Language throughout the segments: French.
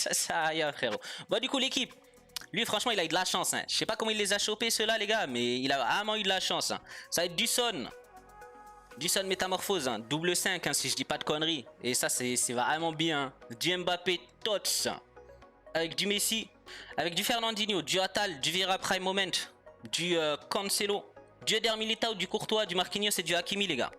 Ça sert à rien, frérot. Bon, du coup, l'équipe. Lui, franchement, il a eu de la chance. Hein. Je sais pas comment il les a chopés, ceux-là, les gars, mais il a vraiment eu de la chance. Hein. Ça va être du son. Du son métamorphose, hein. Double 5, hein, si je dis pas de conneries. Et ça, c'est vraiment bien. Du Mbappé Tots. Avec du Messi. Avec du Fernandinho, du Atal, du Vieira Prime Moment. Du Cancelo. Du Eder Militao, du Courtois, du Marquinhos et du Hakimi, les gars.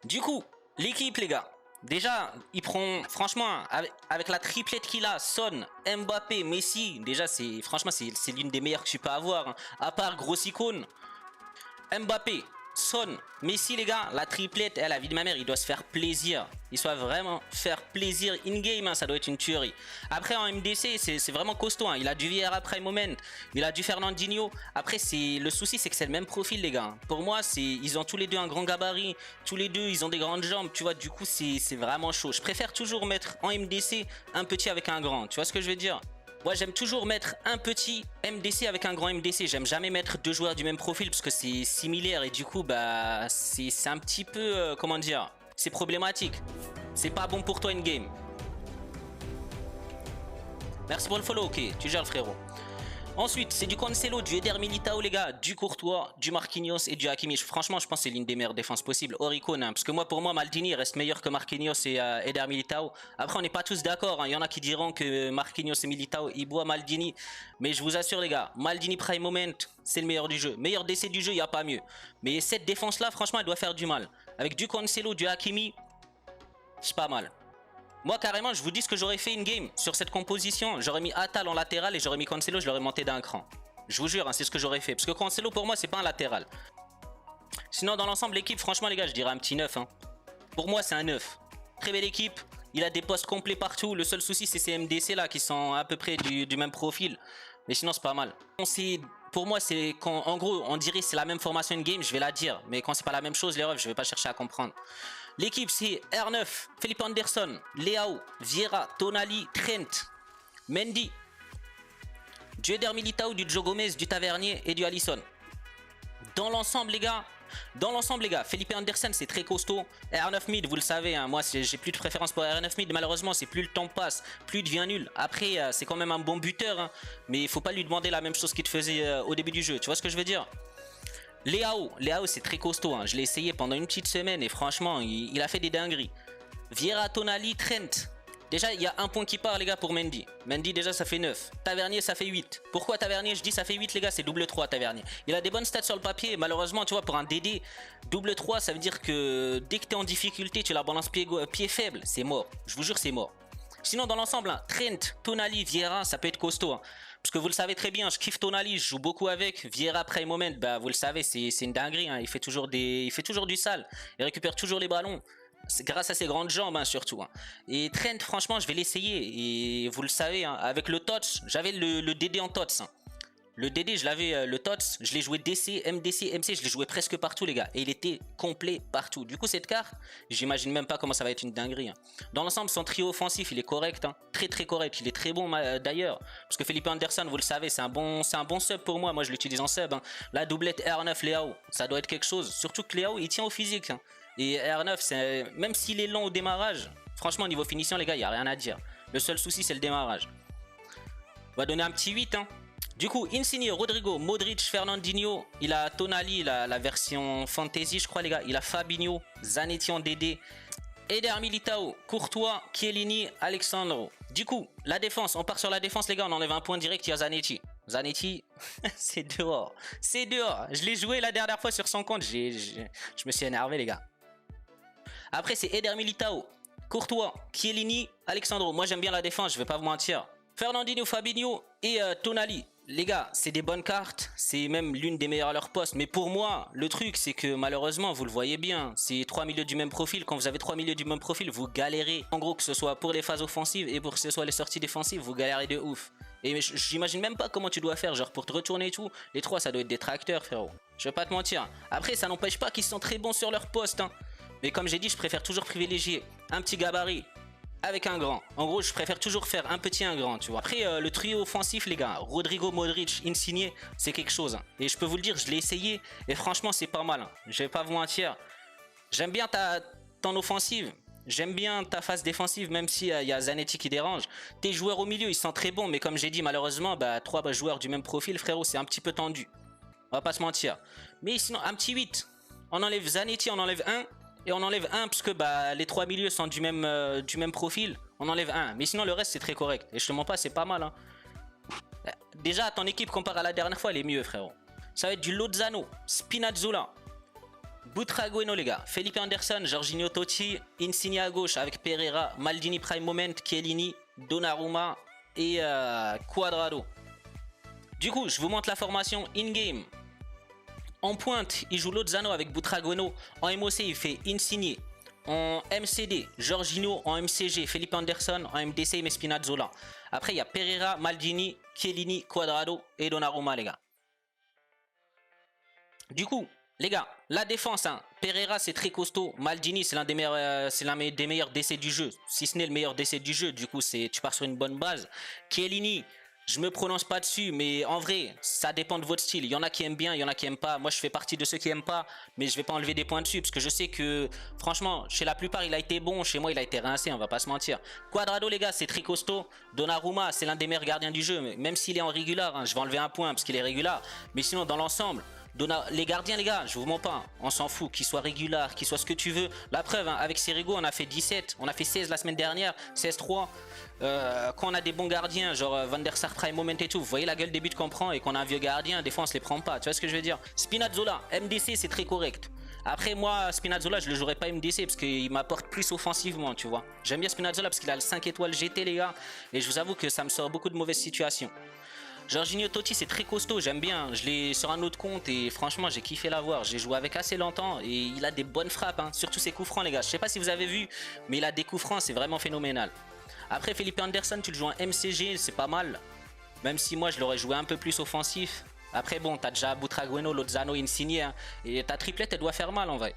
Du coup, l'équipe, les gars. Déjà, ils prend, franchement, avec la triplette qu'il a, Son, Mbappé, Messi, déjà, franchement, c'est l'une des meilleures que tu peux avoir. Hein. À part grosse icône, Mbappé, Son, Messi, les gars, la triplette, la vie de ma mère, il doit se faire plaisir. Il doit vraiment faire plaisir in-game, hein, ça doit être une tuerie. Après, en MDC, c'est vraiment costaud. Hein. Il a du Vieira Prime Moment, il a du Fernandinho. Après, le souci, c'est que c'est le même profil, les gars. Pour moi, ils ont tous les deux un grand gabarit. Tous les deux, ils ont des grandes jambes. Tu vois, du coup, c'est vraiment chaud. Je préfère toujours mettre en MDC un petit avec un grand. Tu vois ce que je veux dire? Moi, j'aime toujours mettre un petit MDC avec un grand MDC. J'aime jamais mettre deux joueurs du même profil parce que c'est similaire et du coup, bah, c'est un petit peu, comment dire, c'est problématique. C'est pas bon pour toi in-game. Merci pour le follow, ok, tu gères le frérot. Ensuite, c'est du Cancelo, du Eder Militao, les gars, du Courtois, du Marquinhos et du Hakimi. Franchement, je pense que c'est l'une des meilleures défenses possibles. Oricon, hein, parce que pour moi, Maldini reste meilleur que Marquinhos et Eder Militao. Après, on n'est pas tous d'accord. Hein. Il y en a qui diront que Marquinhos et Militao, ils boivent Maldini. Mais je vous assure, les gars, Maldini Prime Moment, c'est le meilleur du jeu. Meilleur décès du jeu, il n'y a pas mieux. Mais cette défense-là, franchement, elle doit faire du mal. Avec du Cancelo, du Hakimi, c'est pas mal. Moi, carrément, je vous dis ce que j'aurais fait in-game sur cette composition. J'aurais mis Atal en latéral et j'aurais mis Cancelo, je l'aurais monté d'un cran. Je vous jure, hein, c'est ce que j'aurais fait. Parce que Cancelo, pour moi, c'est pas un latéral. Sinon, dans l'ensemble, l'équipe, franchement, les gars, je dirais un petit 9. Hein. Pour moi, c'est un 9. Très belle équipe. Il a des postes complets partout. Le seul souci, c'est ces MDC là qui sont à peu près du même profil. Mais sinon, c'est pas mal. Pour moi, c'est quand, en gros, on dirait que c'est la même formation in-game, je vais la dire. Mais quand c'est pas la même chose, les refs, je vais pas chercher à comprendre. L'équipe, c'est R9, Felipe Anderson, Leao, Vieira, Tonali, Trent, Mendy, du Eder Militao, du Joe Gomez, du Tavernier et du Alisson. Dans l'ensemble, les gars, Felipe Anderson, c'est très costaud. R9 mid, vous le savez, hein, moi, j'ai plus de préférence pour R9 mid. Malheureusement, c'est plus le temps passe, plus il devient nul. Après, c'est quand même un bon buteur, hein, mais il faut pas lui demander la même chose qu'il te faisait au début du jeu. Tu vois ce que je veux dire? Leao, c'est très costaud. Hein. Je l'ai essayé pendant une petite semaine et franchement, il a fait des dingueries. Vieira, Tonali, Trent. Déjà, il y a un point qui part, les gars, pour Mendy. Mendy, déjà, ça fait 9. Tavernier, ça fait 8. Pourquoi Tavernier? Je dis ça fait 8, les gars, c'est double 3, Tavernier. Il a des bonnes stats sur le papier. Malheureusement, tu vois, pour un DD, double 3, ça veut dire que dès que tu es en difficulté, tu la balances pied faible. C'est mort. Je vous jure, c'est mort. Sinon, dans l'ensemble, hein, Trent, Tonali, Vieira, ça peut être costaud. Hein. Parce que vous le savez très bien, je kiffe Tonali, je joue beaucoup avec. Vieira Prime Moment, bah, vous le savez, c'est une dinguerie. Hein. Il fait toujours du sale. Il récupère toujours les ballons. Grâce à ses grandes jambes, hein, surtout. Hein. Et Trent, franchement, je vais l'essayer. Et vous le savez, hein, avec le TOTS, j'avais le DD en TOTS. Hein. Le DD, je l'avais, le TOTS, je l'ai joué DC, MDC, MC, je l'ai joué presque partout, les gars. Et il était complet partout. Du coup, cette carte, j'imagine même pas comment ça va être une dinguerie. Hein. Dans l'ensemble, son trio offensif, il est correct. Hein. Très, très correct. Il est très bon, d'ailleurs. Parce que Felipe Anderson, vous le savez, c'est un bon sub pour moi. Moi, je l'utilise en sub. Hein. La doublette R9 Leao, ça doit être quelque chose. Surtout que Leao, il tient au physique. Hein. Et R9, même s'il est lent au démarrage, franchement, niveau finition, les gars, il n'y a rien à dire. Le seul souci, c'est le démarrage. On va donner un petit 8. Hein. Du coup, Insigne, Rodrigo, Modric, Fernandinho, il a Tonali, la version fantasy, je crois, les gars. Il a Fabinho, Zanetti en DD, Eder Militao, Courtois, Chiellini, Alexandro. Du coup, la défense, on part sur la défense, les gars. On enlève un point direct, il y a Zanetti. Zanetti, c'est dehors. C'est dehors. Je l'ai joué la dernière fois sur son compte. Je me suis énervé, les gars. Après, c'est Eder Militao, Courtois, Chiellini, Alexandro. Moi, j'aime bien la défense, je vais pas vous mentir. Fernandinho, Fabinho et Tonali. Les gars, c'est des bonnes cartes, c'est même l'une des meilleures à leur poste. Mais pour moi, le truc, c'est que malheureusement, vous le voyez bien, c'est 3 milieux du même profil. Quand vous avez 3 milieux du même profil, vous galérez. En gros, que ce soit pour les phases offensives et pour que ce soit les sorties défensives, vous galérez de ouf. Et j'imagine même pas comment tu dois faire, genre pour te retourner et tout. Les 3, ça doit être des tracteurs, frérot. Je vais pas te mentir. Après, ça n'empêche pas qu'ils sont très bons sur leur poste. Hein. Mais comme j'ai dit, je préfère toujours privilégier un petit gabarit avec un grand. En gros, je préfère toujours faire un petit et un grand, tu vois. Après, le trio offensif, les gars, Rodrigo, Modric, Insigne, c'est quelque chose. Hein. Et je peux vous le dire, je l'ai essayé. Et franchement, c'est pas mal. Hein. Je vais pas vous mentir. J'aime bien ton offensive. J'aime bien ta phase défensive, même si y a Zanetti qui dérange. Tes joueurs au milieu, ils sont très bons, mais comme j'ai dit, malheureusement, bah, 3 joueurs du même profil, frérot, c'est un petit peu tendu. On va pas se mentir. Mais sinon, un petit 8. On enlève Zanetti, on enlève un. Et on enlève un, parce que bah, les 3 milieux sont du même profil. On enlève un. Mais sinon, le reste, c'est très correct. Et je te mens pas, c'est pas mal. Hein. Déjà, ton équipe, comparé à la dernière fois, elle est mieux, frérot. Ça va être du Lozano, Spinazzola, Butragueno, les gars. Felipe Anderson, Jorginho Totti, Insigne à gauche avec Pereira, Maldini Prime Moment, Chiellini, Donnarumma et Cuadrado. Du coup, je vous montre la formation in-game. En pointe, il joue Lozano avec Butragueno. En MOC, il fait Insigne. En MCD, Jorginho. En MCG, Felipe Anderson. En MDC, il met Spinazzola. Après, il y a Pereira, Maldini, Chiellini, Cuadrado et Donnarumma, les gars. Du coup, les gars, la défense, hein, Pereira c'est très costaud, Maldini c'est l'un des meilleurs décès du jeu, si ce n'est le meilleur décès du jeu, du coup tu pars sur une bonne base. Chiellini, je me prononce pas dessus, mais en vrai, ça dépend de votre style. Il y en a qui aiment bien, il y en a qui aiment pas. Moi, je fais partie de ceux qui aiment pas, mais je vais pas enlever des points dessus parce que je sais que, franchement, chez la plupart, il a été bon. Chez moi, il a été rincé, on va pas se mentir. Cuadrado, les gars, c'est très costaud. Donnarumma, c'est l'un des meilleurs gardiens du jeu, même s'il est en régular. Hein, je vais enlever un point parce qu'il est régular. Mais sinon, dans l'ensemble, les gardiens, les gars, je vous mens pas, on s'en fout, qu'ils soient réguliers, qu'ils soient ce que tu veux. La preuve, hein, avec Sirigu, on a fait 17, on a fait 16 la semaine dernière, 16-3. Quand on a des bons gardiens, genre Van der Sar Prime Moment et tout, vous voyez la gueule des buts qu'on prend et qu'on a un vieux gardien, des fois on se les prend pas, tu vois ce que je veux dire. Spinazzola, MDC c'est très correct. Après moi, Spinazzola je le jouerai pas MDC parce qu'il m'apporte plus offensivement, tu vois. J'aime bien Spinazzola parce qu'il a le 5 étoiles GT les gars, et je vous avoue que ça me sort beaucoup de mauvaises situations. Jorginho Totti c'est très costaud, j'aime bien, je l'ai sur un autre compte et franchement j'ai kiffé l'avoir, j'ai joué avec assez longtemps et il a des bonnes frappes, hein. Surtout ses coups francs les gars, je sais pas si vous avez vu mais il a des coups francs, c'est vraiment phénoménal. Après Felipe Anderson tu le joues en MCG, c'est pas mal, même si moi je l'aurais joué un peu plus offensif. Après bon, t'as déjà Butragueno, Lozano, Insigne, hein, et ta triplette elle doit faire mal en vrai.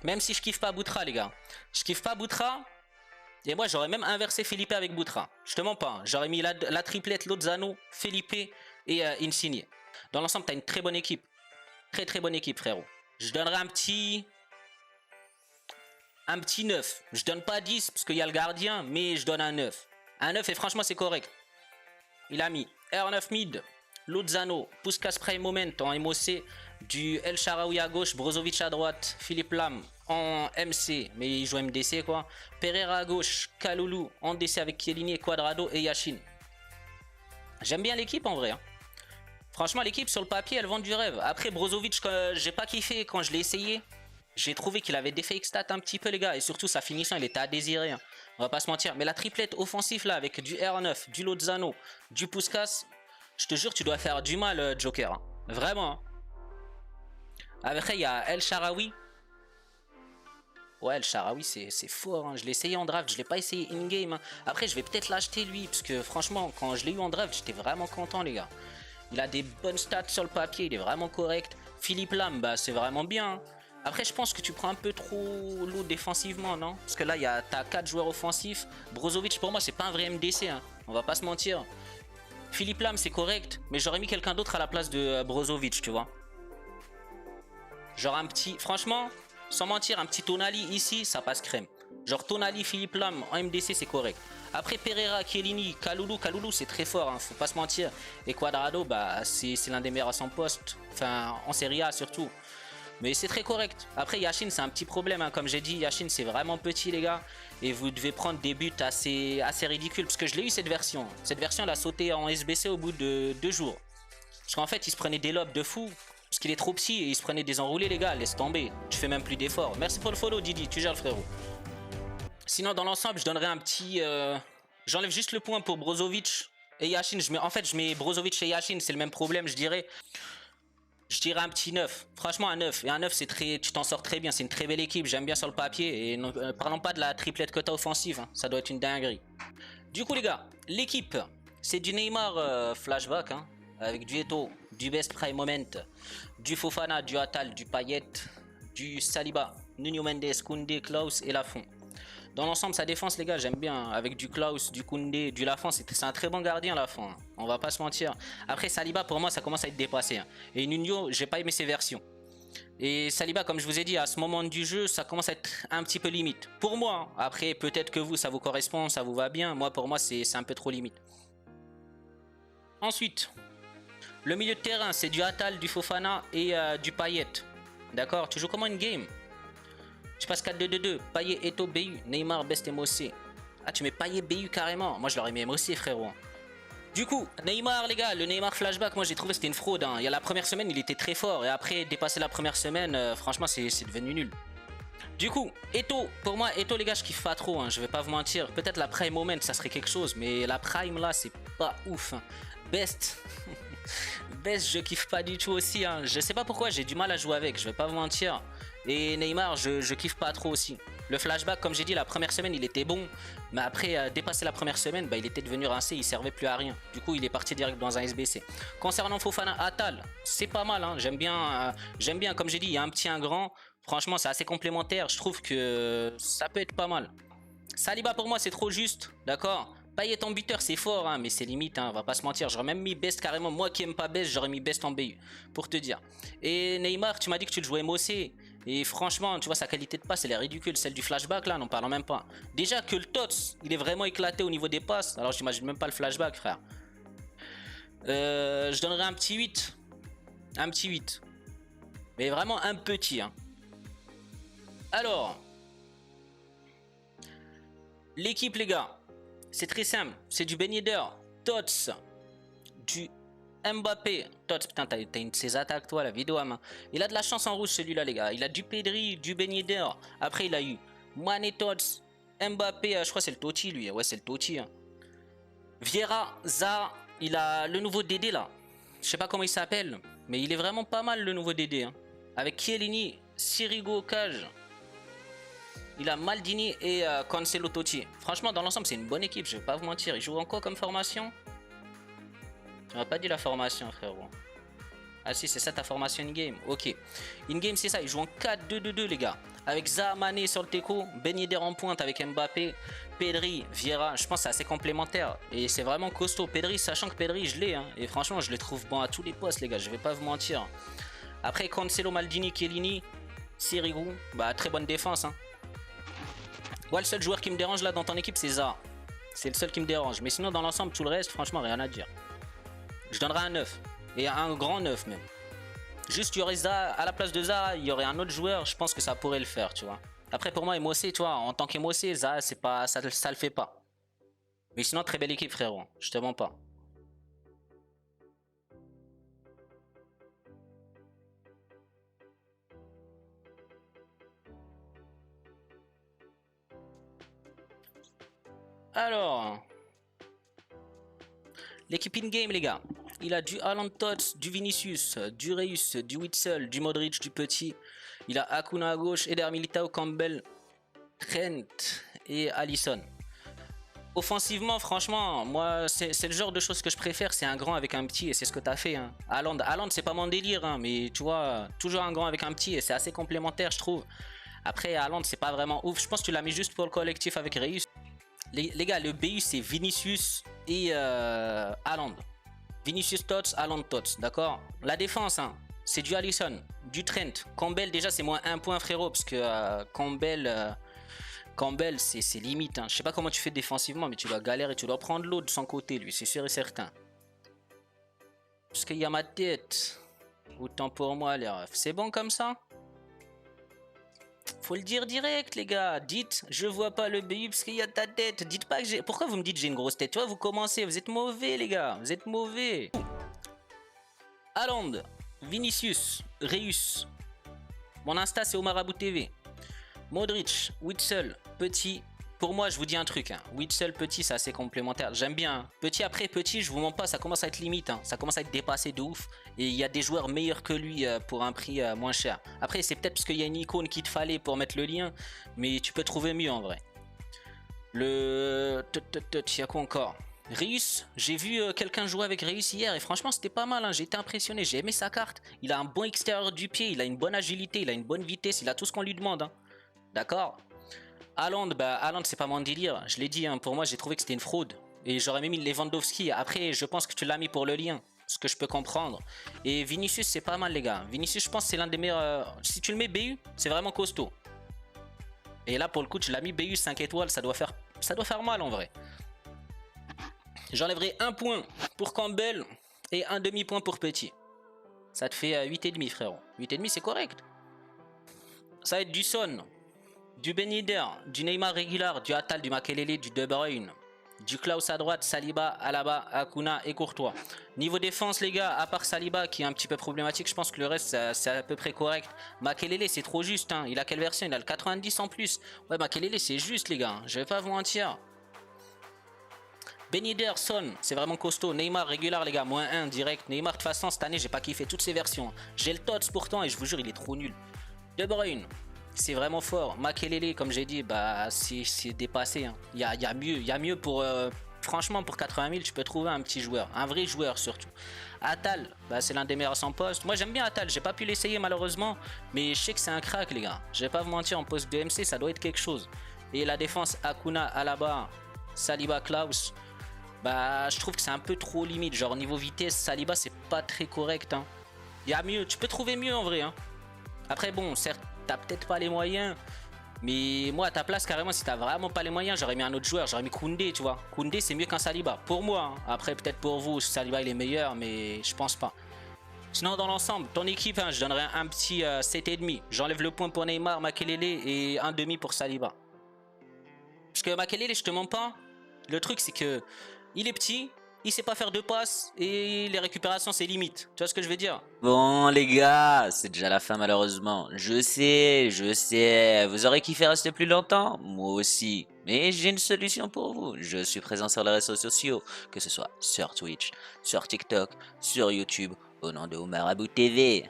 Même si je kiffe pas Butra les gars, je kiffe pas Butra. Et moi, j'aurais même inversé Felipe avec Butra. Je te mens pas. J'aurais mis la triplette Lozano, Felipe et Insigne. Dans l'ensemble, tu as une très bonne équipe. Très très bonne équipe, frérot. Je donnerais un petit 9. Je donne pas 10 parce qu'il y a le gardien, mais je donne un 9. Un 9 et franchement, c'est correct. Il a mis R9 mid, Lozano, Puskas Prime Moment en MOC, du El Shaarawy à gauche, Brozovic à droite, Philippe Lam en MC, mais il joue MDC quoi. Pereira à gauche, Kalulu en DC avec Chiellini, Cuadrado et Yashin. J'aime bien l'équipe en vrai. Hein. Franchement, l'équipe sur le papier, elle vend du rêve. Après, Brozovic, j'ai pas kiffé quand je l'ai essayé. J'ai trouvé qu'il avait des fake stats un petit peu, les gars. Et surtout, sa finition, il était à désirer. Hein. On va pas se mentir. Mais la triplette offensive là, avec du R9, du Lozano, du Puskas, je te jure, tu dois faire du mal, Joker. Hein. Vraiment. Hein. Après, il y a El Shaarawy. Ouais, El Shaarawy, c'est fort. Hein. Je l'ai essayé en draft, je l'ai pas essayé in-game. Hein. Après, je vais peut-être l'acheter lui, parce que franchement, quand je l'ai eu en draft, j'étais vraiment content, les gars. Il a des bonnes stats sur le papier, il est vraiment correct. Philippe Lam, bah, c'est vraiment bien. Hein. Après, je pense que tu prends un peu trop lourd défensivement, non? Parce que là, t'as 4 joueurs offensifs. Brozovic, pour moi, c'est pas un vrai MDC. Hein. On va pas se mentir. Philippe Lam, c'est correct, mais j'aurais mis quelqu'un d'autre à la place de Brozovic, tu vois. Genre un petit... Franchement, sans mentir, un petit Tonali ici, ça passe crème. Genre Tonali, Philippe Lam, en MDC, c'est correct. Après Pereira, Chiellini, Kalulu c'est très fort, hein, faut pas se mentir. Et Cuadrado, bah, c'est l'un des meilleurs à son poste. Enfin, en Serie A surtout. Mais c'est très correct. Après Yashin, c'est un petit problème, hein. Comme j'ai dit, Yashin, c'est vraiment petit, les gars. Et vous devez prendre des buts assez ridicules. Parce que je l'ai eu cette version. Cette version, elle a sauté en SBC au bout de 2 jours. Parce qu'en fait, il se prenait des lobes de fou. Parce qu'il est trop petit et il se prenait des enroulés, les gars. Laisse tomber. Tu fais même plus d'efforts. Merci pour le follow, Didi. Tu gères le frérot. Sinon, dans l'ensemble, je donnerais un petit... J'enlève juste le point pour Brozovic et Yashin. En fait, je mets Brozovic et Yashin. C'est le même problème, je dirais. Je dirais un petit 9. Franchement, un 9. Et un 9, c'est très... tu t'en sors très bien. C'est une très belle équipe. J'aime bien sur le papier. Et parlons pas de la triplette que t'as offensive. Hein. Ça doit être une dinguerie. Du coup, les gars, l'équipe, c'est du Neymar flashback. Hein, avec du Eto'o, du Best Prime Moment, du Fofana, du Atal, du Payet, du Saliba, Nuno Mendes, Koundé, Klaus et Lafont. Dans l'ensemble, sa défense, les gars, j'aime bien. Avec du Klaus, du Koundé, du Lafont, c'est un très bon gardien, Lafont. Hein. On va pas se mentir. Après, Saliba, pour moi, ça commence à être dépassé. Hein. Et Nuno, j'ai pas aimé ses versions. Et Saliba, comme je vous ai dit, à ce moment du jeu, ça commence à être un petit peu limite. Pour moi, hein. Après, peut-être que vous, ça vous correspond, ça vous va bien. Moi, pour moi, c'est un peu trop limite. Ensuite, le milieu de terrain, c'est du Atal, du Fofana et du Payet. D'accord? Tu joues comment une game? Tu passes 4-2-2-2. Payet, Eto'o, BU. Neymar, Best, MOC. Ah, tu mets Payet, BU carrément. Moi, je l'aurais mis MOC, frérot. Du coup, Neymar, les gars, le Neymar flashback, moi j'ai trouvé que c'était une fraude. Hein. Il y a la première semaine, il était très fort. Et après, dépasser la première semaine, franchement, c'est devenu nul. Du coup, Eto'o, pour moi, Eto'o, les gars, je kiffe pas trop. Hein, je vais pas vous mentir. Peut-être la Prime Moment, ça serait quelque chose. Mais la Prime, là, c'est pas ouf. Hein. Best. Best, je kiffe pas du tout aussi. Hein. Je sais pas pourquoi, j'ai du mal à jouer avec. Je vais pas vous mentir. Et Neymar, je kiffe pas trop aussi. Le flashback, comme j'ai dit, la première semaine, il était bon. Mais après, dépasser la première semaine, bah, il était devenu rincé, il servait plus à rien. Du coup, il est parti direct dans un SBC. Concernant Fofana, Atal, c'est pas mal. Hein. J'aime bien, comme j'ai dit, il y a un petit, un grand. Franchement, c'est assez complémentaire. Je trouve que ça peut être pas mal. Saliba, pour moi, c'est trop juste. D'accord? Payet en buteur, c'est fort, hein, mais c'est limite, hein, on va pas se mentir. J'aurais même mis Best carrément. Moi qui aime pas Best, j'aurais mis Best en BU. Pour te dire. Et Neymar, tu m'as dit que tu le jouais MOC. Et franchement, tu vois, sa qualité de passe, elle est ridicule. Celle du flashback, là, n'en parlons même pas. Déjà que le TOTS, il est vraiment éclaté au niveau des passes. Alors, j'imagine même pas le flashback, frère. Je donnerais un petit 8. Un petit 8. Mais vraiment un petit. Hein. Alors, l'équipe, les gars, c'est très simple. C'est du Ben Yedder, TOTS, du Mbappé. Tots, putain, t'as une de ses attaques, toi, la vidéo à main. Il a de la chance en rouge, celui-là, les gars. Il a du Pedri, du Ben Yedder. Après, il a eu Mané, Tots, Mbappé. Je crois que c'est le Totti, lui. Ouais, c'est le Totti. Hein. Vieira, Zaha. Il a le nouveau Dédé, là. Je sais pas comment il s'appelle. Mais il est vraiment pas mal, le nouveau Dédé. Hein. Avec Chiellini, Sirigu, Cage. Il a Maldini et Cancelo Totti. Franchement, dans l'ensemble, c'est une bonne équipe, je vais pas vous mentir. Il joue en quoi comme formation? Tu m'as pas dit la formation, frérot. Ah si, c'est ça ta formation in-game. Ok. In-game, c'est ça. Il joue en 4-2-2-2, les gars. Avec Zaha, Mané sur le teco, Ben Yedder en pointe avec Mbappé, Pedri, Vieira. Je pense que c'est assez complémentaire. Et c'est vraiment costaud. Pedri, sachant que Pedri, je l'ai. Hein. Et franchement, je le trouve bon à tous les postes, les gars. Je vais pas vous mentir. Après, Cancelo, Maldini, Chiellini, Sirigu. Bah, très bonne défense. Hein. Moi, le seul joueur qui me dérange là dans ton équipe, c'est Zaha. C'est le seul qui me dérange. Mais sinon, dans l'ensemble, tout le reste, franchement, rien à dire. Je donnerai un 9. Et un grand 9 même. Juste, il y aurait Zaha, à la place de Zaha, il y aurait un autre joueur, je pense que ça pourrait le faire, tu vois. Après, pour moi, MOC, tu vois, en tant qu'MOC, Zaha, c'est pas, ça le fait pas. Mais sinon, très belle équipe, frérot. Je te mens pas. Alors, l'équipe in-game, les gars. Il a du Haaland Tots, du Vinicius, du Reus, du Witsel, du Modric, du Petit. Il a Akuna à gauche, Eder Militao, Campbell, Trent et Alisson. Offensivement, franchement, moi, c'est le genre de choses que je préfère. C'est un grand avec un petit et c'est ce que tu as fait. Hein. Haaland c'est pas mon délire, hein, mais tu vois, toujours un grand avec un petit et c'est assez complémentaire, je trouve. Après, Haaland, c'est pas vraiment ouf. Je pense que tu l'as mis juste pour le collectif avec Reus. Les gars, le BU, c'est Vinicius et Haaland. Vinicius Tots, Haaland Tots, d'accord? La défense, hein, c'est du Alisson, du Trent. Campbell, déjà, c'est moins 1 point, frérot, parce que Campbell, c'est limite. Hein. Je sais pas comment tu fais défensivement, mais tu dois galérer, tu dois prendre l'eau de son côté, lui, c'est sûr et certain. Parce qu'il y a ma tête. Autant pour moi, les refs. C'est bon comme ça? Faut le dire direct, les gars. Dites, je vois pas le BU parce qu'il y a ta tête. Dites pas que j'ai. Pourquoi vous me dites j'ai une grosse tête? Tu vois, vous commencez, vous êtes mauvais, les gars. Vous êtes mauvais. Haaland, Vinicius, Reus. Mon Insta, c'est Omarabou TV. Modric, Witsel, Petit. Pour moi, je vous dis un truc. Hein. Witsel, Petit, c'est assez complémentaire. J'aime bien. Hein. Petit après Petit, je vous mens pas, ça commence à être limite. Hein. Ça commence à être dépassé de ouf. Et il y a des joueurs meilleurs que lui pour un prix moins cher. Après, c'est peut-être parce qu'il y a une icône qu'il te fallait pour mettre le lien. Mais tu peux trouver mieux en vrai. Le... Il y a quoi encore? Reus, j'ai vu quelqu'un jouer avec Reus hier et franchement c'était pas mal, hein. J'ai été impressionné, j'ai aimé sa carte. Il a un bon extérieur du pied, il a une bonne agilité, il a une bonne vitesse, il a tout ce qu'on lui demande. Hein. D'accord? Haaland, bah Haaland c'est pas mon délire, je l'ai dit, hein, pour moi j'ai trouvé que c'était une fraude. Et j'aurais même mis Lewandowski, après je pense que tu l'as mis pour le lien. ce que je peux comprendre. Et Vinicius, c'est pas mal, les gars. Vinicius, je pense, c'est l'un des meilleurs. Si tu le mets BU, c'est vraiment costaud. Et là, pour le coup, tu l'as mis BU 5 étoiles, ça doit faire mal en vrai. J'enlèverai 1 point pour Campbell et un demi-point pour Petit. Ça te fait 8,5, frérot. 8,5, c'est correct. Ça va être du Son, du Ben Yedder, du Neymar régulier, du Atal, du Makelele, du De Bruyne, du Klaus à droite, Saliba, Alaba, Akuna et Courtois. Niveau défense, les gars, à part Saliba qui est un petit peu problématique, je pense que le reste c'est à peu près correct. Makelele, c'est trop juste, hein. Il a quelle version? Il a le 90 en plus. Ouais, Makelele, c'est juste, les gars. Je vais pas vous mentir. Ben Yedder, Son, c'est vraiment costaud. Neymar régulier, les gars, moins 1 direct. Neymar, de toute façon, cette année, j'ai pas kiffé toutes ses versions. J'ai le Tots pourtant et je vous jure, il est trop nul. De Bruyne, c'est vraiment fort. Makelele, comme j'ai dit, bah c'est dépassé. Hein. Il y a mieux pour. Franchement, pour 80 000, tu peux trouver un petit joueur, un vrai joueur surtout. Atal, bah, c'est l'un des meilleurs sans poste. Moi, j'aime bien Atal. J'ai pas pu l'essayer malheureusement, mais je sais que c'est un crack, les gars. Je vais pas vous mentir, en poste de MC, ça doit être quelque chose. Et la défense, Akuna, Alaba, Saliba, Klaus. Bah, je trouve que c'est un peu trop limite. Genre, niveau vitesse, Saliba, c'est pas très correct. Hein. Il y a mieux. Tu peux trouver mieux en vrai. Hein. Après, bon, certes, t'as peut-être pas les moyens. Mais moi, à ta place, carrément, si t'as vraiment pas les moyens, j'aurais mis un autre joueur. J'aurais mis Koundé, tu vois. Koundé, c'est mieux qu'un Saliba. Pour moi. Hein. Après, peut-être pour vous, Saliba, il est meilleur. Mais je pense pas. Sinon, dans l'ensemble, ton équipe, hein, je donnerais un petit 7,5. J'enlève le point pour Neymar, Makelele et un demi pour Saliba. Parce que Makelele, je te mens pas. Le truc, c'est que il est petit, il sait pas faire de passes et les récupérations, c'est limite. Tu vois ce que je veux dire? Bon les gars, c'est déjà la fin malheureusement. Je sais, vous aurez kiffé rester plus longtemps? Moi aussi. Mais j'ai une solution pour vous. Je suis présent sur les réseaux sociaux, que ce soit sur Twitch, sur TikTok, sur YouTube, au nom de Omarabou TV.